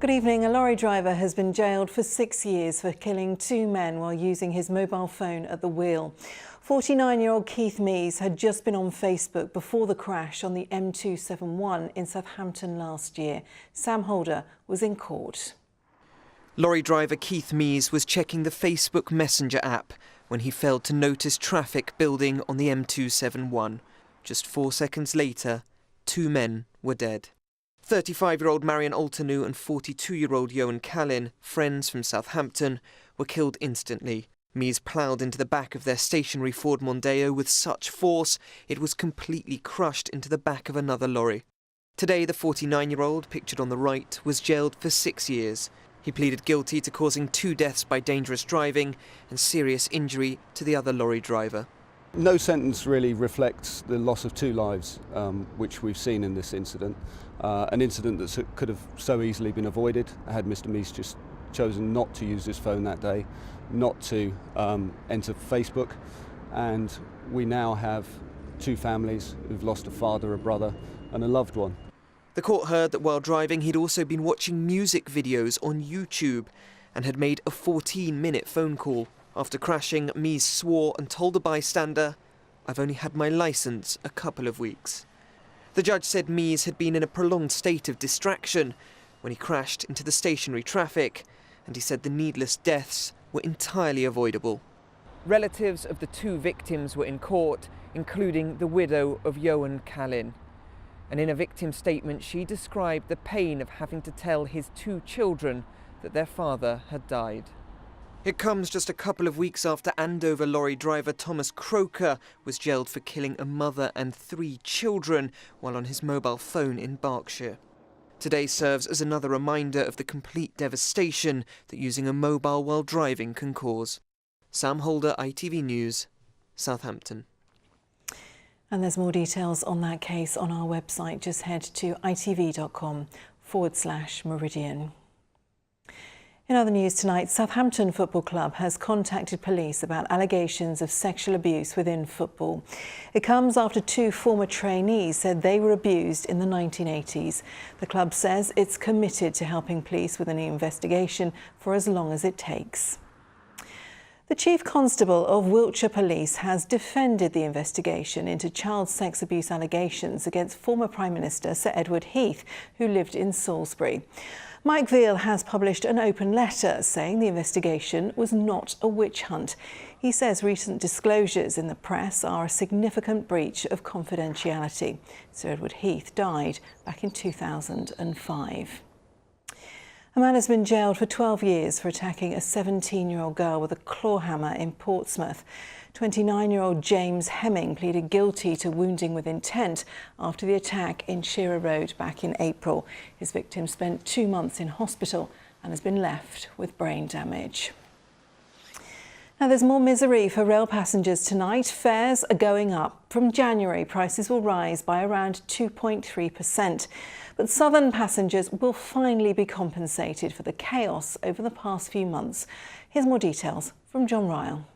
Good evening. A lorry driver has been jailed for 6 years for killing 2 men while using his mobile phone at the wheel. 49-year-old Keith Mees had just been on Facebook before the crash on the M271 in Southampton last year. Sam Holder was in court. Lorry driver Keith Mees was checking the Facebook Messenger app when he failed to notice traffic building on the M271. Just 4 seconds later, 2 men were dead. 35-year-old Marion Altenew and 42-year-old Johan Callin, friends from Southampton, were killed instantly. Mees ploughed into the back of their stationary Ford Mondeo with such force it was completely crushed into the back of another lorry. Today, the 49-year-old, pictured on the right, was jailed for 6 years. He pleaded guilty to causing 2 deaths by dangerous driving and serious injury to the other lorry driver. No sentence really reflects the loss of 2 lives, which we've seen in this incident. An incident that could have so easily been avoided had Mr. Mees just chosen not to use his phone that day, not to enter Facebook, and we now have 2 families who've lost a father, a brother and a loved one. The court heard that while driving he'd also been watching music videos on YouTube and had made a 14-minute phone call. After crashing, Mees swore and told a bystander, "I've only had my licence a couple of weeks." The judge said Mees had been in a prolonged state of distraction when he crashed into the stationary traffic, and he said the needless deaths were entirely avoidable. Relatives of the 2 victims were in court, including the widow of Johan Callin. And in a victim statement, she described the pain of having to tell his 2 children that their father had died. It comes just a couple of weeks after Andover lorry driver Thomas Croker was jailed for killing a mother and 3 children while on his mobile phone in Berkshire. Today serves as another reminder of the complete devastation that using a mobile while driving can cause. Sam Holder, ITV News, Southampton. And there's more details on that case on our website. Just head to itv.com/Meridian. In other news tonight, Southampton Football Club has contacted police about allegations of sexual abuse within football. It comes after 2 former trainees said they were abused in the 1980s. The club says it's committed to helping police with any investigation for as long as it takes. The Chief Constable of Wiltshire Police has defended the investigation into child sex abuse allegations against former Prime Minister Sir Edward Heath, who lived in Salisbury. Mike Veal has published an open letter saying the investigation was not a witch hunt. He says recent disclosures in the press are a significant breach of confidentiality. Sir Edward Heath died back in 2005. A man has been jailed for 12 years for attacking a 17-year-old girl with a claw hammer in Portsmouth. 29-year-old James Hemming pleaded guilty to wounding with intent after the attack in Shearer Road back in April. His victim spent 2 months in hospital and has been left with brain damage. Now there's more misery for rail passengers tonight. Fares are going up. From January, prices will rise by around 2.3%. But southern passengers will finally be compensated for the chaos over the past few months. Here's more details from John Ryle.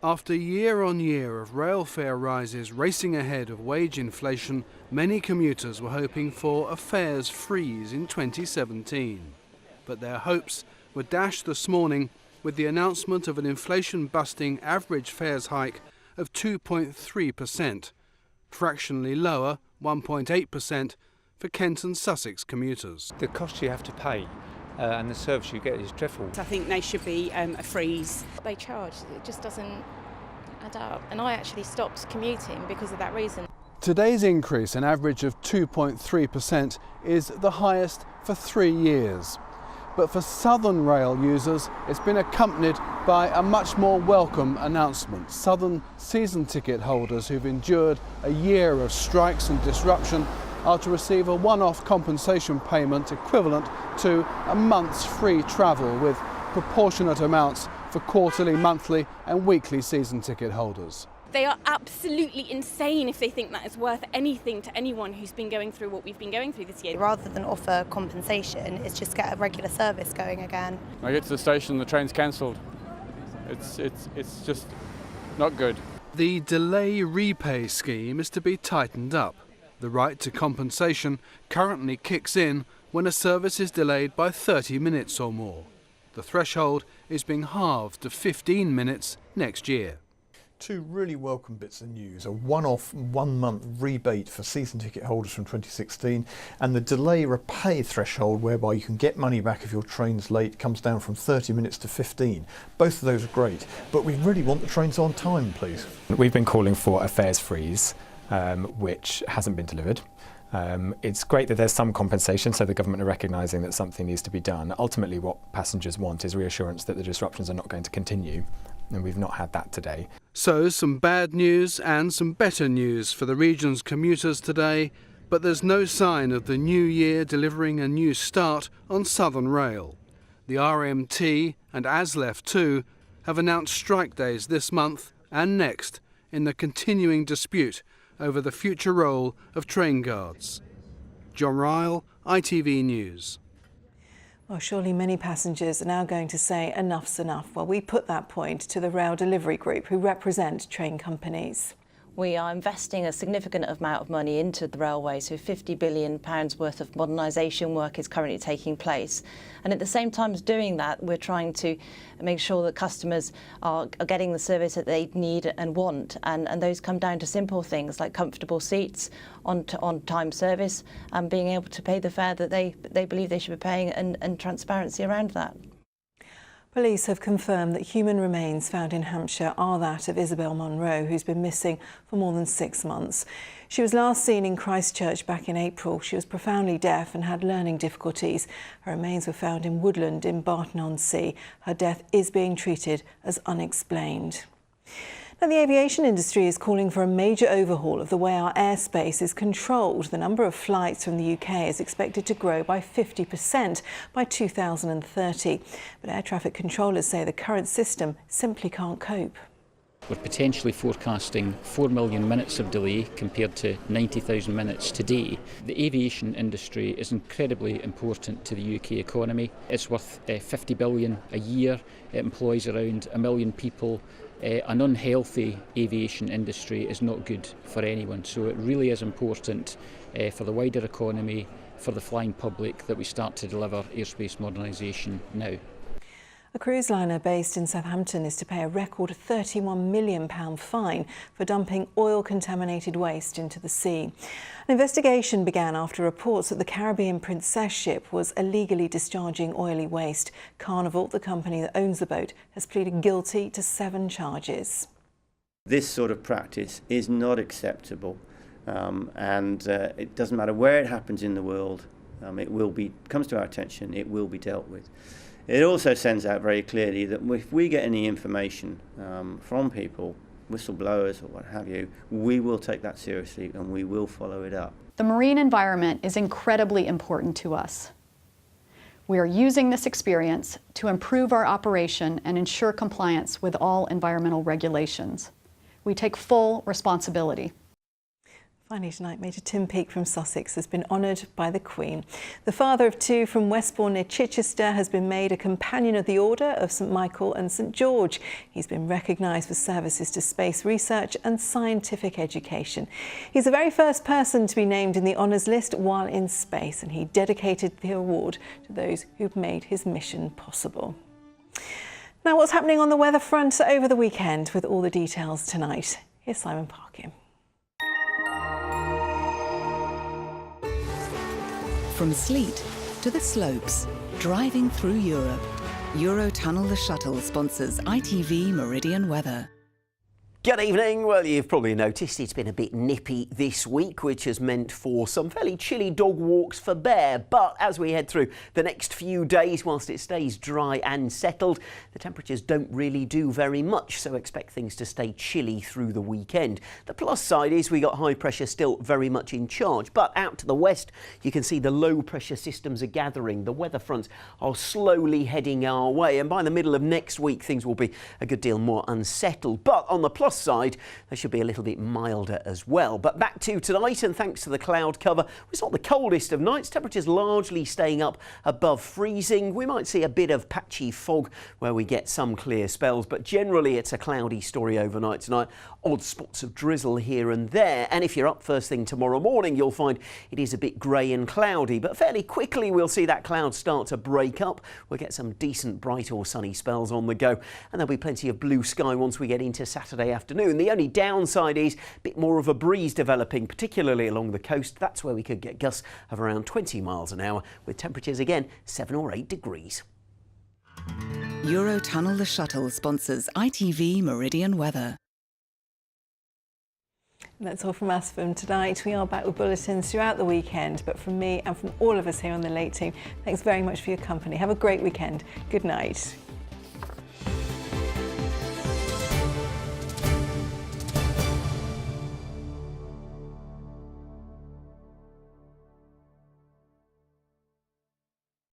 After year on year of rail fare rises racing ahead of wage inflation, many commuters were hoping for a fares freeze in 2017. But their hopes were dashed this morning with the announcement of an inflation-busting average fares hike of 2.3%, fractionally lower 1.8% for Kent and Sussex commuters. The cost you have to pay and the service you get is dreadful. I think there should be a freeze. They charge, it just doesn't add up. And I actually stopped commuting because of that reason. Today's increase, an average of 2.3%, is the highest for 3 years. But for Southern Rail users, it's been accompanied by a much more welcome announcement. Southern season ticket holders who've endured a year of strikes and disruption are to receive a one-off compensation payment equivalent to a month's free travel, with proportionate amounts for quarterly, monthly and weekly season ticket holders. They are absolutely insane if they think that is worth anything to anyone who's been going through what we've been going through this year. Rather than offer compensation, it's just get a regular service going again. I get to the station, the train's cancelled. It's just not good. The delay repay scheme is to be tightened up. The right to compensation currently kicks in when a service is delayed by 30 minutes or more. The threshold is being halved to 15 minutes next year. Two really welcome bits of news: a one-off 1-month rebate for season ticket holders from 2016, and the delay repay threshold whereby you can get money back if your train's late comes down from 30 minutes to 15. Both of those are great, but we really want the trains on time, please. We've been calling for a fares freeze, which hasn't been delivered. It's great that there's some compensation, so the government are recognising that something needs to be done. Ultimately, what passengers want is reassurance that the disruptions are not going to continue, and we've not had that today. So some bad news and some better news for the region's commuters today, but there's no sign of the new year delivering a new start on Southern Rail. The RMT and ASLEF too have announced strike days this month and next in the continuing dispute over the future role of train guards. John Ryle, ITV News. Well, surely many passengers are now going to say enough's enough. Well, we put that point to the Rail Delivery Group, who represent train companies. We are investing a significant amount of money into the railway, so £50 billion worth of modernisation work is currently taking place. And at the same time as doing that, we're trying to make sure that customers are getting the service that they need and want. And those come down to simple things like comfortable seats, on-time service, and being able to pay the fare that they believe they should be paying, and transparency around that. Police have confirmed that human remains found in Hampshire are that of Isabel Monroe, who's been missing for more than 6 months. She was last seen in Christchurch back in April. She was profoundly deaf and had learning difficulties. Her remains were found in woodland in Barton-on-Sea. Her death is being treated as unexplained. Now, the aviation industry is calling for a major overhaul of the way our airspace is controlled. The number of flights from the UK is expected to grow by 50% by 2030. But air traffic controllers say the current system simply can't cope. We're potentially forecasting 4 million minutes of delay compared to 90,000 minutes today. The aviation industry is incredibly important to the UK economy. It's worth 50 billion a year. It employs around 1 million people. An unhealthy aviation industry is not good for anyone, so it really is important for the wider economy, for the flying public, that we start to deliver airspace modernisation now. A cruise liner based in Southampton is to pay a record £31 million fine for dumping oil-contaminated waste into the sea. An investigation began after reports that the Caribbean Princess ship was illegally discharging oily waste. Carnival, the company that owns the boat, has pleaded guilty to 7 charges. This sort of practice is not acceptable, and it doesn't matter where it happens in the world. Comes to our attention, it will be dealt with. It also sends out very clearly that if we get any information from people, whistleblowers or what have you, we will take that seriously and we will follow it up. The marine environment is incredibly important to us. We are using this experience to improve our operation and ensure compliance with all environmental regulations. We take full responsibility. Finally tonight, Major Tim Peake from Sussex has been honoured by the Queen. The father of 2 from Westbourne near Chichester has been made a Companion of the Order of St Michael and St George. He's been recognised for services to space research and scientific education. He's the very first person to be named in the honours list while in space, and he dedicated the award to those who've made his mission possible. Now, what's happening on the weather front over the weekend? With all the details tonight, here's Simon Parkin. From sleet to the slopes, driving through Europe. Eurotunnel the Shuttle sponsors ITV Meridian weather. Good evening. Well, you've probably noticed it's been a bit nippy this week, which has meant for some fairly chilly dog walks for Bear. But as we head through the next few days, whilst it stays dry and settled, the temperatures don't really do very much, so expect things to stay chilly through the weekend. The plus side is we got high pressure still very much in charge, but out to the west, you can see the low pressure systems are gathering. The weather fronts are slowly heading our way, and by the middle of next week, things will be a good deal more unsettled. But on the plus plus side, they should be a little bit milder as well. But back to tonight, and thanks to the cloud cover, it's not the coldest of nights. Temperatures largely staying up above freezing. We might see a bit of patchy fog where we get some clear spells, but generally it's a cloudy story overnight tonight. Odd spots of drizzle here and there. And if you're up first thing tomorrow morning, you'll find it is a bit grey and cloudy, but fairly quickly we'll see that cloud start to break up. We'll get some decent bright or sunny spells on the go, and there'll be plenty of blue sky once we get into Saturday afternoon. The only downside is a bit more of a breeze developing, particularly along the coast. That's where we could get gusts of around 20 miles an hour, with temperatures again 7 or 8 degrees. Eurotunnel the Shuttle sponsors ITV Meridian weather. That's all from us from tonight. We are back with bulletins throughout the weekend, but from me and from all of us here on the Late Team, thanks very much for your company. Have a great weekend. Good night.